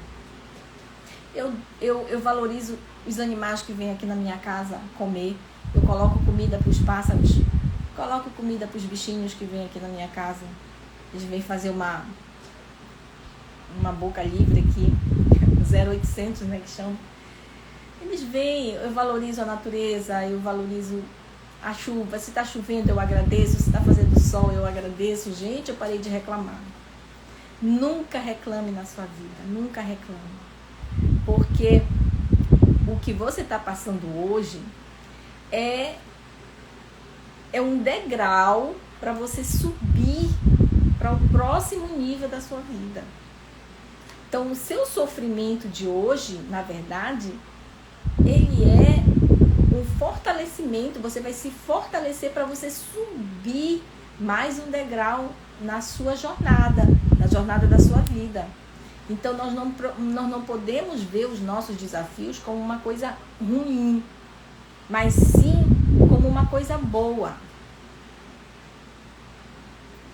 Eu valorizo os animais que vêm aqui na minha casa comer. Eu coloco comida para os pássaros, coloco comida para os bichinhos que vêm aqui na minha casa. Eles vêm fazer uma boca livre aqui, 0800, né, que chama. Eles vêm, eu valorizo a natureza, eu valorizo a chuva. Se está chovendo, eu agradeço. Se está fazendo sol, eu agradeço. Gente, eu parei de reclamar. Nunca reclame na sua vida, nunca reclame. Porque o que você está passando hoje é um degrau para você subir para o próximo nível da sua vida. Então, o seu sofrimento de hoje, na verdade, ele é um fortalecimento. Você vai se fortalecer para você subir mais um degrau na sua jornada, na jornada da sua vida. Então, nós não podemos ver os nossos desafios como uma coisa ruim, mas sim como uma coisa boa.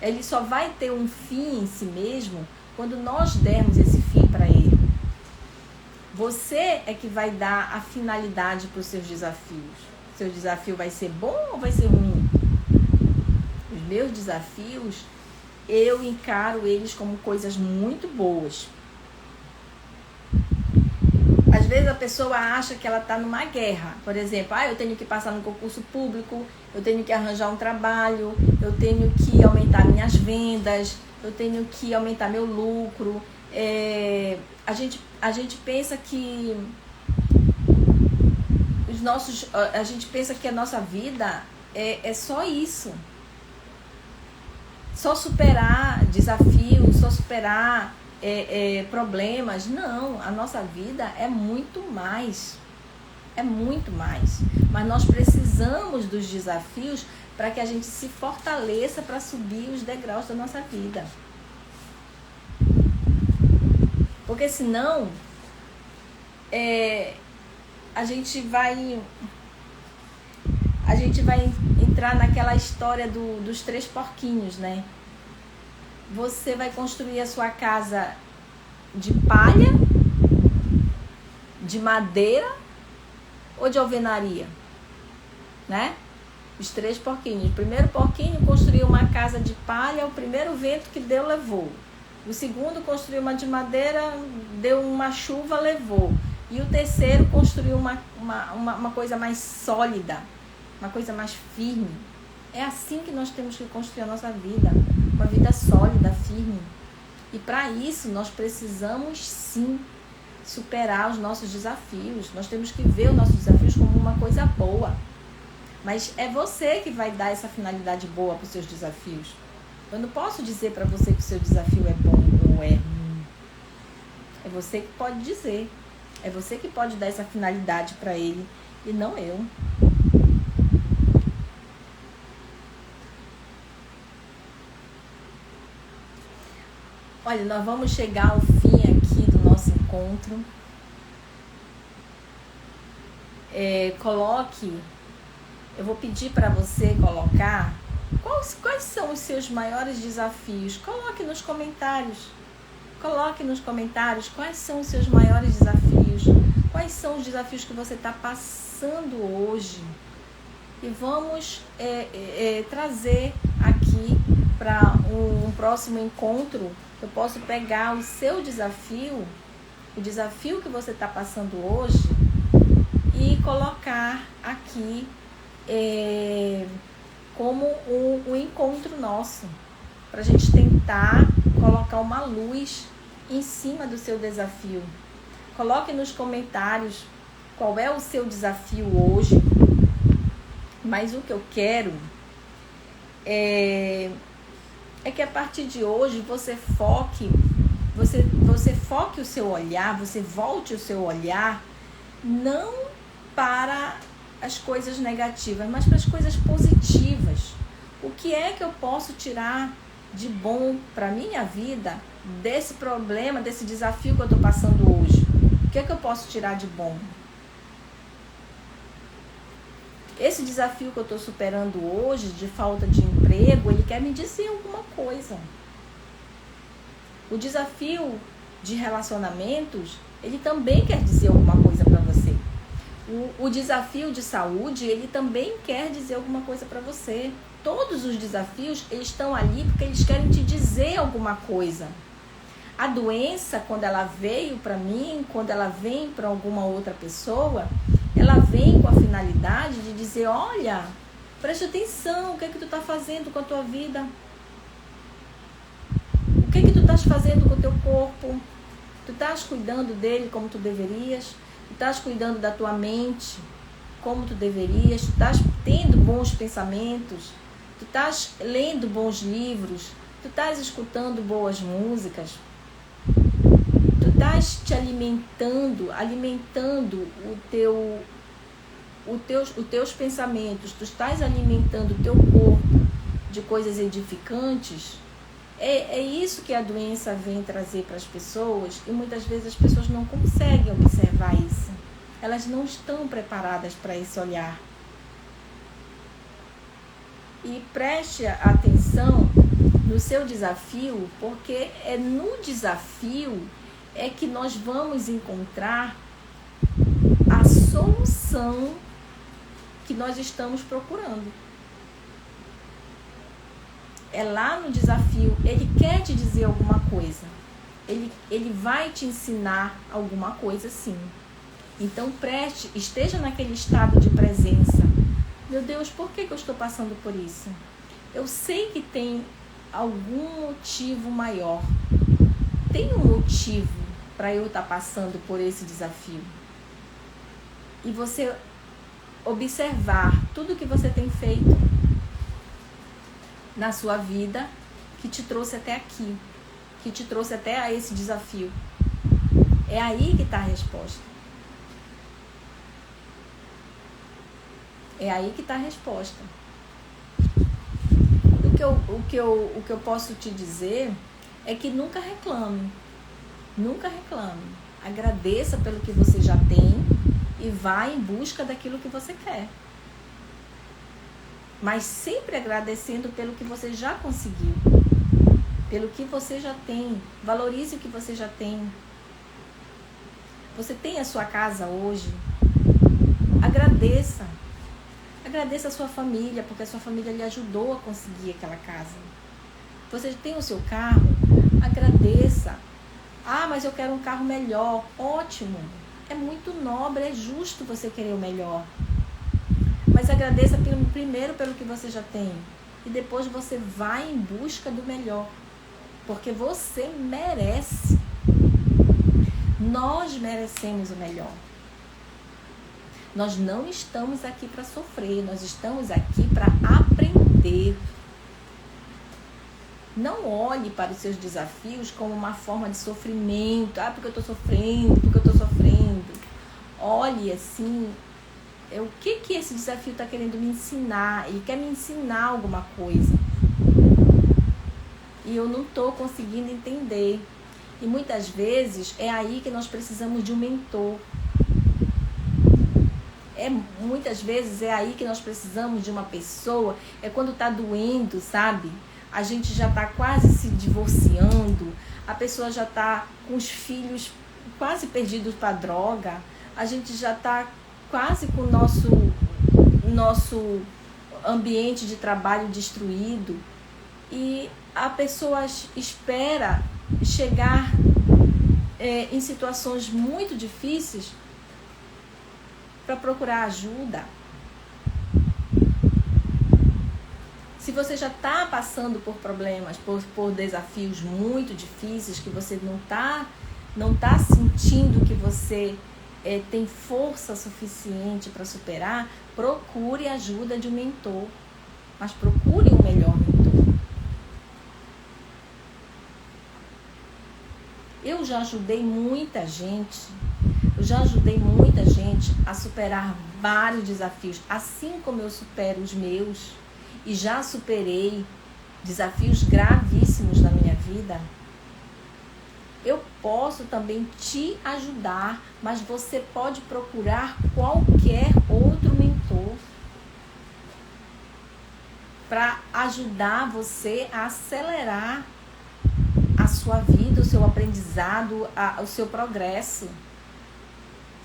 Ele só vai ter um fim em si mesmo quando nós dermos esse fim para ele. Você é que vai dar a finalidade para os seus desafios. Seu desafio vai ser bom ou vai ser ruim? Os meus desafios, eu encaro eles como coisas muito boas. Às vezes a pessoa acha que ela está numa guerra. Por exemplo, eu tenho que passar no concurso público, eu tenho que arranjar um trabalho, eu tenho que aumentar minhas vendas, eu tenho que aumentar meu lucro. A gente pensa que a gente pensa que a nossa vida é só isso. Só superar desafios, só superar problemas. Não, a nossa vida é muito mais. É muito mais. Mas nós precisamos dos desafios para que a gente se fortaleça para subir os degraus da nossa vida. Porque senão a gente vai entrar naquela história dos 3 porquinhos, né? Você vai construir a sua casa de palha, de madeira ou de alvenaria, né? Os 3 porquinhos. O primeiro porquinho construiu uma casa de palha, o primeiro vento que deu levou. O segundo construiu uma de madeira, deu uma chuva, levou. E o terceiro construiu uma coisa mais sólida, uma coisa mais firme. É assim que nós temos que construir a nossa vida, uma vida sólida, firme. E para isso nós precisamos sim superar os nossos desafios. Nós temos que ver os nossos desafios como uma coisa boa. Mas é você que vai dar essa finalidade boa para os seus desafios. Eu não posso dizer para você que o seu desafio é bom ou é ruim. É você que pode dizer. É você que pode dar essa finalidade para ele e não eu. Olha, nós vamos chegar ao fim aqui do nosso encontro. Coloque eu vou pedir para você colocar quais são os seus maiores desafios. Coloque nos comentários. Coloque nos comentários quais são os seus maiores desafios. Quais são os desafios que você está passando hoje. E vamos trazer aqui para um próximo encontro. Eu posso pegar o seu desafio, o desafio que você está passando hoje, e colocar aqui como um encontro nosso, para a gente tentar colocar uma luz em cima do seu desafio. Coloque nos comentários qual é o seu desafio hoje, mas o que eu quero é que a partir de hoje você foque o seu olhar, você volte o seu olhar não para as coisas negativas, mas para as coisas positivas. O que é que eu posso tirar de bom para a minha vida desse problema, desse desafio que eu estou passando hoje? O que é que eu posso tirar de bom? Esse desafio que eu estou superando hoje, de falta de emprego, ele quer me dizer alguma coisa. O desafio de relacionamentos, ele também quer dizer alguma coisa para você. O desafio de saúde, ele também quer dizer alguma coisa para você. Todos os desafios, eles estão ali porque eles querem te dizer alguma coisa. A doença, quando ela veio para mim, quando ela vem para alguma outra pessoa, ela vem com a finalidade de dizer, olha, preste atenção, o que é que tu está fazendo com a tua vida? O que é que tu estás fazendo com o teu corpo? Tu estás cuidando dele como tu deverias? Tu estás cuidando da tua mente como tu deverias? Tu estás tendo bons pensamentos? Tu estás lendo bons livros? Tu estás escutando boas músicas? Tu estás te alimentando os teus pensamentos? Tu estás alimentando o teu corpo de coisas edificantes? É isso que a doença vem trazer para as pessoas, e muitas vezes as pessoas não conseguem observar isso. Elas não estão preparadas para esse olhar. E preste atenção no seu desafio, porque é no desafio que nós vamos encontrar a solução que nós estamos procurando. É lá no desafio, ele quer te dizer alguma coisa. Ele vai te ensinar alguma coisa, sim. Então esteja naquele estado de presença. Meu Deus, por que eu estou passando por isso? Eu sei que tem algum motivo maior. Tem um motivo para eu estar passando por esse desafio. E você observar tudo que você tem feito na sua vida que te trouxe até aqui, que te trouxe até a esse desafio. É aí que está a resposta. É aí que está a resposta. O que eu posso te dizer é que nunca reclame. Nunca reclame. Agradeça pelo que você já tem e vá em busca daquilo que você quer. Mas sempre agradecendo pelo que você já conseguiu, pelo que você já tem. Valorize o que você já tem. Você tem a sua casa hoje? Agradeça. Agradeça a sua família, porque a sua família lhe ajudou a conseguir aquela casa. Você tem o seu carro? Agradeça. Ah, mas eu quero um carro melhor. Ótimo. É muito nobre, é justo você querer o melhor. Mas agradeça primeiro pelo que você já tem. E depois você vai em busca do melhor. Porque você merece. Nós merecemos o melhor. Nós não estamos aqui para sofrer. Nós estamos aqui para aprender. Não olhe para os seus desafios como uma forma de sofrimento. Ah, porque eu estou sofrendo, porque eu estou sofrendo. Olhe assim... O que esse desafio está querendo me ensinar? Ele quer me ensinar alguma coisa. E eu não estou conseguindo entender. E muitas vezes é aí que nós precisamos de um mentor. Muitas vezes é aí que nós precisamos de uma pessoa, é quando está doendo, sabe? A gente já está quase se divorciando, a pessoa já está com os filhos quase perdidos para droga, a gente já está quase com o nosso ambiente de trabalho destruído, e a pessoa espera chegar em situações muito difíceis para procurar ajuda. Se você já está passando por problemas, por desafios muito difíceis, que você não tá sentindo que você tem força suficiente para superar, procure ajuda de um mentor. Mas procure um melhor mentor. Eu já ajudei muita gente a superar vários desafios, assim como eu supero os meus, e já superei desafios gravíssimos na minha vida. Eu posso também te ajudar, mas você pode procurar qualquer outro mentor para ajudar você a acelerar a sua vida, o seu aprendizado, o seu progresso,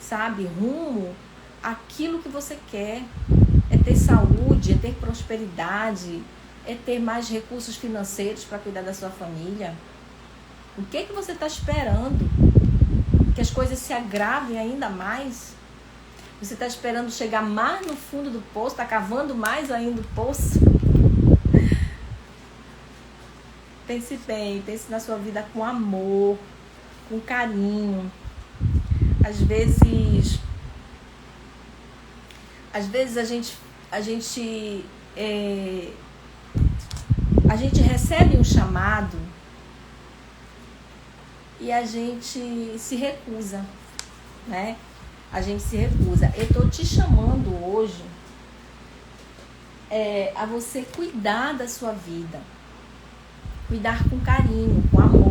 sabe? Rumo àquilo que você quer. É ter saúde, é ter prosperidade, é ter mais recursos financeiros para cuidar da sua família. O que você está esperando? Que as coisas se agravem ainda mais? Você está esperando chegar mais no fundo do poço? Está cavando mais ainda o poço? Pense bem, pense na sua vida com amor, com carinho. Às vezes a gente recebe um chamado e a gente se recusa, né? A gente se recusa. Eu tô te chamando hoje a você cuidar da sua vida, cuidar com carinho, com amor.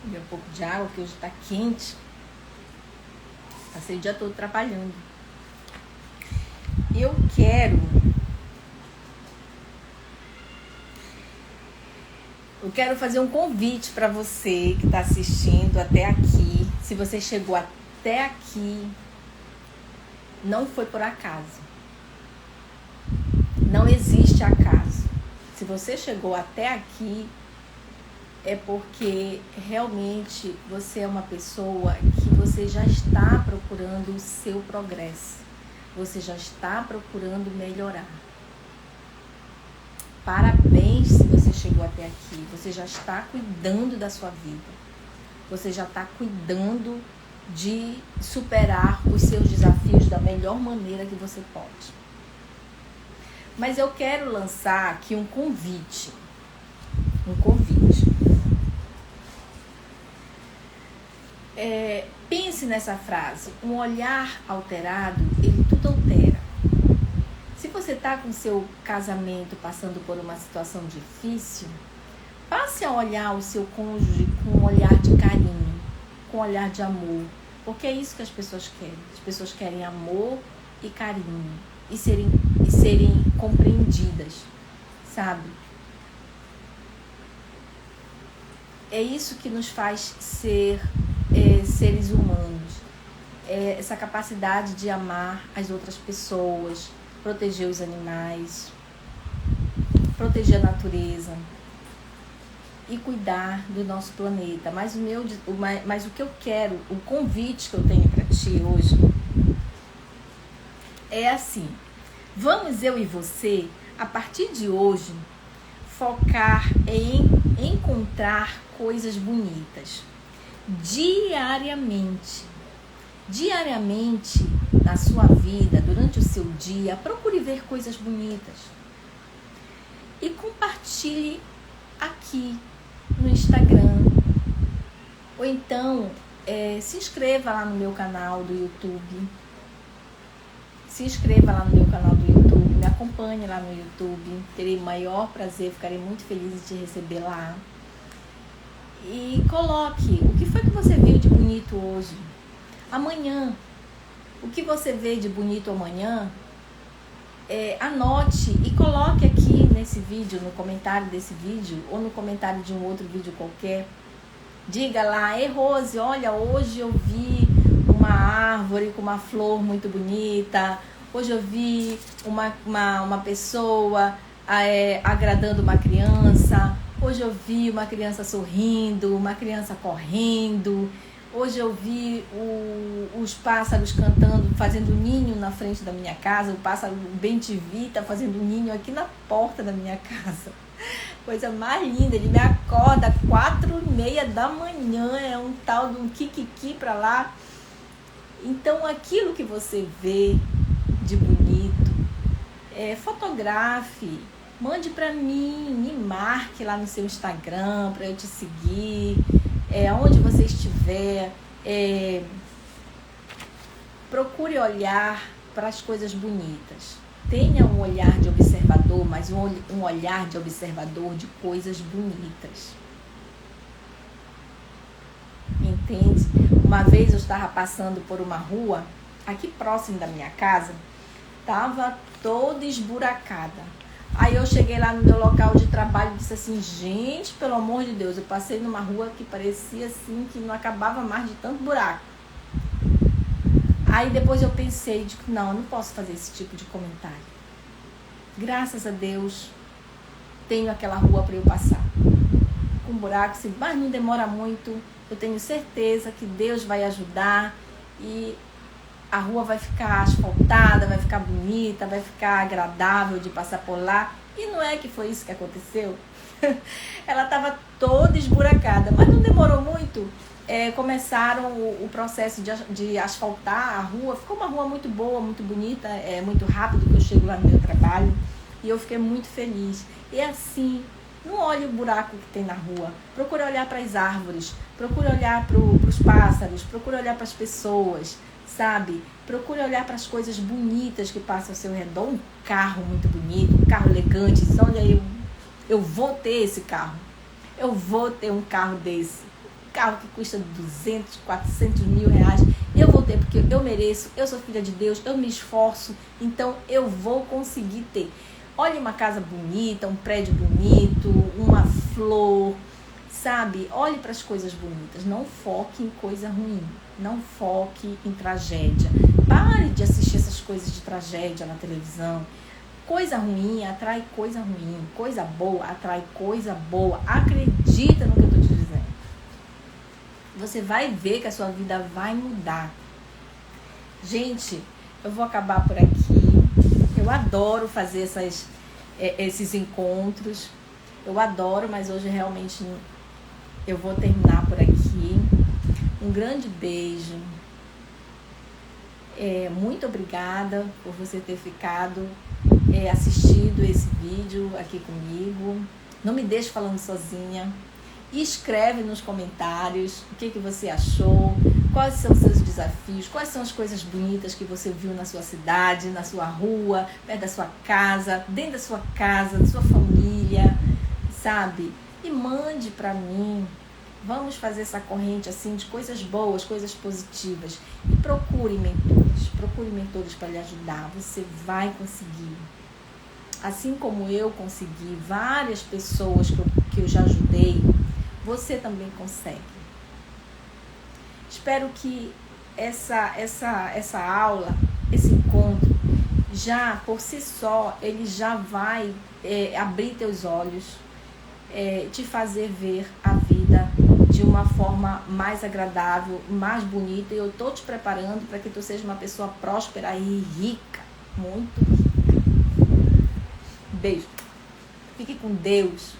Vou beber um pouco de água, que hoje tá quente. Passei o dia todo trabalhando. Eu quero fazer um convite para você que está assistindo até aqui. Se você chegou até aqui, não foi por acaso. Não existe acaso. Se você chegou até aqui, é porque realmente você é uma pessoa que você já está procurando o seu progresso. Você já está procurando melhorar. Parabéns se você chegou até aqui. Você já está cuidando da sua vida. Você já está cuidando de superar os seus desafios da melhor maneira que você pode. Mas eu quero lançar aqui um convite. Pense nessa frase: um olhar alterado, ele tudo altera. Se você está com seu casamento passando por uma situação difícil, passe a olhar o seu cônjuge com um olhar de carinho, com um olhar de amor, porque é isso que as pessoas querem. As pessoas querem amor e carinho, e serem compreendidas, sabe? É isso que nos faz ser seres humanos, essa capacidade de amar as outras pessoas, proteger os animais, proteger a natureza e cuidar do nosso planeta. Mas o que eu quero, o convite que eu tenho para ti hoje é assim: vamos eu e você, a partir de hoje, focar em encontrar coisas bonitas. Diariamente na sua vida, durante o seu dia, procure ver coisas bonitas e compartilhe aqui no Instagram, ou então se inscreva lá no meu canal do YouTube. Me acompanhe lá no YouTube, terei o maior prazer, ficarei muito feliz de te receber lá. e coloque o que foi que você viu de bonito hoje. Amanhã, o que você vê de bonito amanhã, anote e coloque aqui nesse vídeo, no comentário desse vídeo, ou no comentário de um outro vídeo qualquer. Diga lá: Rose, olha, hoje eu vi uma árvore com uma flor muito bonita, hoje eu vi uma pessoa agradando uma criança, hoje eu vi uma criança sorrindo, uma criança correndo, hoje eu vi os pássaros cantando, fazendo ninho na frente da minha casa, o pássaro bem-te-vi está fazendo ninho aqui na porta da minha casa. Coisa mais linda, ele me acorda 4h30 da manhã, é um tal de um kikiki pra lá. Então, aquilo que você vê de bonito, fotografe, mande pra mim, me marque lá no seu Instagram pra eu te seguir, onde você estiver, procure olhar para as coisas bonitas. Tenha um olhar de observador, mas um olhar de observador de coisas bonitas. Entende? Uma vez eu estava passando por uma rua, aqui próximo da minha casa, estava toda esburacada. Aí eu cheguei lá no meu local de trabalho e disse assim: gente, pelo amor de Deus, eu passei numa rua que parecia assim, que não acabava mais de tanto buraco. Aí depois eu pensei, não, eu não posso fazer esse tipo de comentário. Graças a Deus, tenho aquela rua para eu passar. Com buraco, mas não demora muito. Eu tenho certeza que Deus vai ajudar e a rua vai ficar asfaltada, vai ficar bonita, vai ficar agradável de passar por lá. E não é que foi isso que aconteceu? Ela estava toda esburacada, mas não demorou muito. Começaram o processo de asfaltar a rua. Ficou uma rua muito boa, muito bonita, muito rápido que eu chego lá no meu trabalho. E eu fiquei muito feliz. E assim, não olhe o buraco que tem na rua. Procure olhar para as árvores, procure olhar para os pássaros, procure olhar para as pessoas, sabe? Procure olhar para as coisas bonitas que passam ao seu redor. Um carro muito bonito, um carro elegante. Olha, eu vou ter esse carro. Eu vou ter um carro desse. Carro que custa 200, 400 mil reais, eu vou ter porque eu mereço, eu sou filha de Deus, eu me esforço, então eu vou conseguir ter. Olhe uma casa bonita, um prédio bonito, uma flor, sabe? Olhe para as coisas bonitas, não foque em coisa ruim, não foque em tragédia. Pare de assistir essas coisas de tragédia na televisão. Coisa ruim atrai coisa ruim, coisa boa atrai coisa boa. Acredita no que eu estou te dizendo. Você vai ver que a sua vida vai mudar. Gente, eu vou acabar por aqui. Eu adoro fazer esses encontros. Eu adoro, mas hoje realmente eu vou terminar por aqui. Um grande beijo. Muito obrigada por você ter ficado assistido esse vídeo aqui comigo. Não me deixe falando sozinha. Escreve nos comentários o que você achou, quais são os seus desafios, quais são as coisas bonitas que você viu na sua cidade, na sua rua, perto da sua casa, dentro da sua casa, da sua família, sabe? E mande para mim. Vamos fazer essa corrente assim de coisas boas, coisas positivas. E procure mentores para lhe ajudar. Você vai conseguir. Assim como eu consegui, várias pessoas que eu já ajudei, você também consegue. Espero que essa aula, esse encontro, já por si só, ele já vai abrir teus olhos, te fazer ver a vida de uma forma mais agradável, mais bonita. E eu estou te preparando para que tu seja uma pessoa próspera e rica, muito rica. Beijo. Fique com Deus.